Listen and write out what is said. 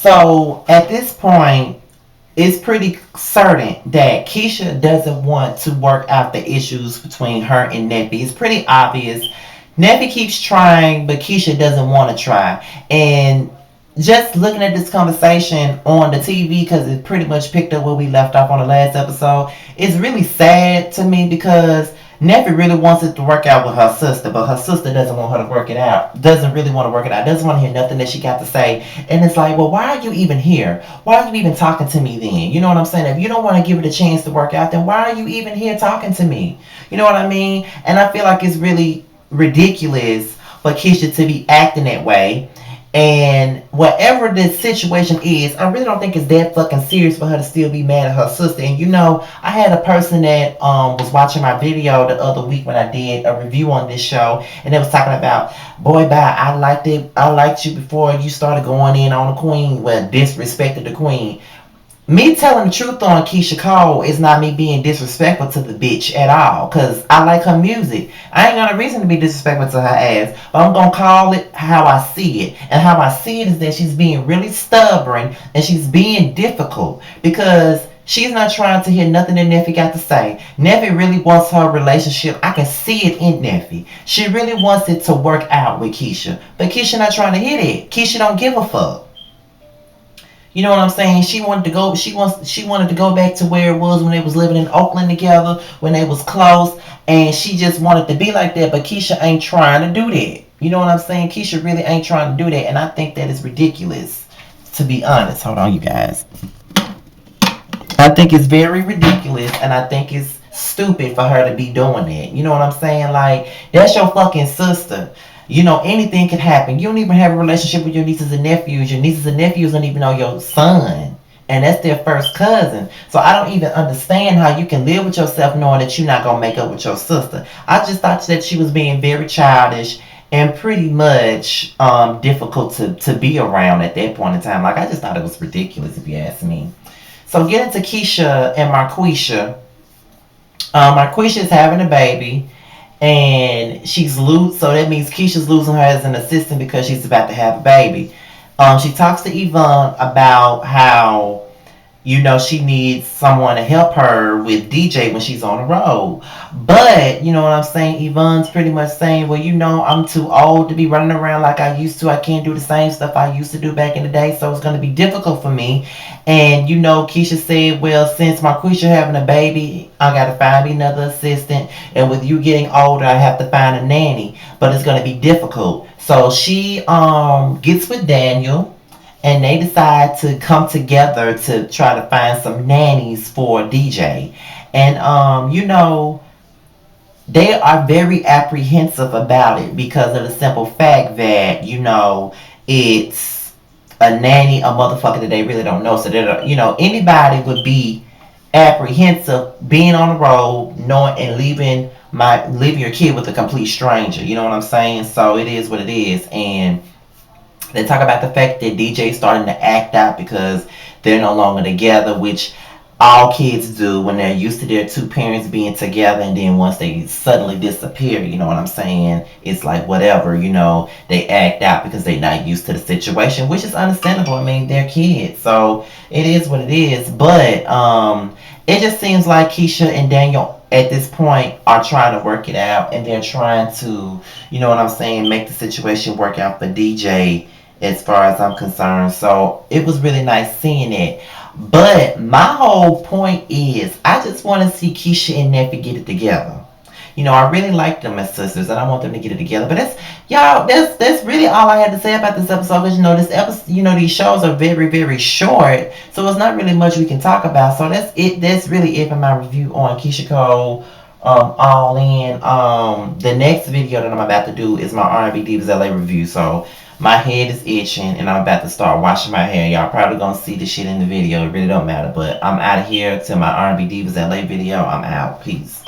So at this point, it's pretty certain that Keyshia doesn't want to work out the issues between her and Neffy. It's pretty obvious. Neffy keeps trying, but Keyshia doesn't want to try. And just looking at this conversation on the TV, because it pretty much picked up where we left off on the last episode, it's really sad to me because Neffy really wants it to work out with her sister, but her sister doesn't want her to work it out. Doesn't really want to work it out. Doesn't want to hear nothing that she got to say. And it's like, well, why are you even here? Why are you even talking to me then? You know what I'm saying? If you don't want to give it a chance to work out, then why are you even here talking to me? You know what I mean? And I feel like it's really ridiculous for Keyshia to be acting that way. And whatever the situation is, I really don't think it's that fucking serious for her to still be mad at her sister. And you know, I had a person that was watching my video the other week when I did a review on this show, and they was talking about, boy, bye, I liked you before you started going in on the queen, well, disrespected the queen. Me telling the truth on Keyshia Cole is not me being disrespectful to the bitch at all. Because I like her music. I ain't got a reason to be disrespectful to her ass. But I'm going to call it how I see it. And how I see it is that she's being really stubborn. And she's being difficult. Because she's not trying to hear nothing that Neffy got to say. Neffy really wants her relationship. I can see it in Neffy. She really wants it to work out with Keyshia. But Keyshia not trying to hear that. Keyshia don't give a fuck. You know what I'm saying? She wanted to go. She wanted to go back to where it was when they was living in Oakland together, when they was close, and she just wanted to be like that. But Keyshia ain't trying to do that. You know what I'm saying? Keyshia really ain't trying to do that, and I think that is ridiculous. To be honest, hold on, you guys. I think it's very ridiculous, and I think it's stupid for her to be doing that. You know what I'm saying? Like, that's your fucking sister. You know, anything could happen. You don't even have a relationship with your nieces and nephews. Your nieces and nephews don't even know your son. And that's their first cousin. So I don't even understand how you can live with yourself knowing that you're not going to make up with your sister. I just thought that she was being very childish and pretty much difficult to be around at that point in time. Like, I just thought it was ridiculous, if you ask me. So getting to Keyshia and Marquisha. Marquisha is having a baby. And she's loose, so that means Keisha's losing her as an assistant because she's about to have a baby. She talks to Yvonne about how, you know, she needs someone to help her with DJ when she's on the road. But, you know what I'm saying? Yvonne's pretty much saying, well, you know, I'm too old to be running around like I used to. I can't do the same stuff I used to do back in the day, so it's going to be difficult for me. And, you know, Keyshia said, well, since Marquisha having a baby, I got to find me another assistant. And with you getting older, I have to find a nanny. But it's going to be difficult. So she gets with Daniel. And they decide to come together to try to find some nannies for DJ. And, you know, they are very apprehensive about it because of the simple fact that, you know, it's a nanny, a motherfucker that they really don't know. So, you know, anybody would be apprehensive being on the road, knowing and leaving your kid with a complete stranger. You know what I'm saying? So it is what it is. And they talk about the fact that DJ is starting to act out because they're no longer together, which all kids do when they're used to their two parents being together, and then once they suddenly disappear, you know what I'm saying? It's like whatever, you know, they act out because they're not used to the situation, which is understandable. I mean, they're kids, so it is what it is. But it just seems like Keyshia and Daniel at this point are trying to work it out, and they're trying to, you know what I'm saying, make the situation work out for DJ as far as I'm concerned. So it was really nice seeing it. But my whole point is, I just want to see Keyshia and Neffy get it together. You know, I really like them as sisters, and I want them to get it together. But that's really all I had to say about this episode. Because you know, this episode, you know, these shows are very, very short, so it's not really much we can talk about. So that's it. That's really it for my review on Keyshia Cole. All in. The next video that I'm about to do is my R&B Divas LA review. So my head is itching and I'm about to start washing my hair. Y'all probably gonna see the shit in the video. It really don't matter. But I'm out of here till my R&B Divas LA video. I'm out. Peace.